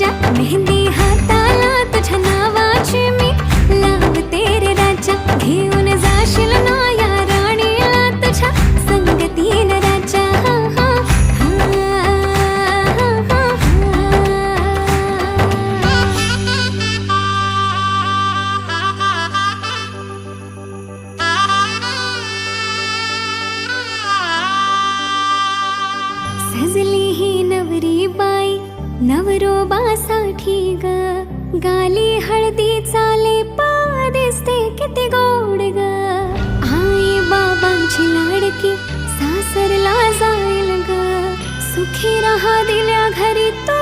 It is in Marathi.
राजा, मेहंदी हाताला तुझ्या नावाची मी लावते रे राजा. घेऊन जाशील ना या राणीला तुझ्या संगतीन राजा. सजली ही नवरी बाई नवरोबासाठी ग, गाली हळदी चाले दिसते किती गोड ग. आई बाबांची लाडकी सासरला जाईल ग, सुखी राहा दिल्या घरी तो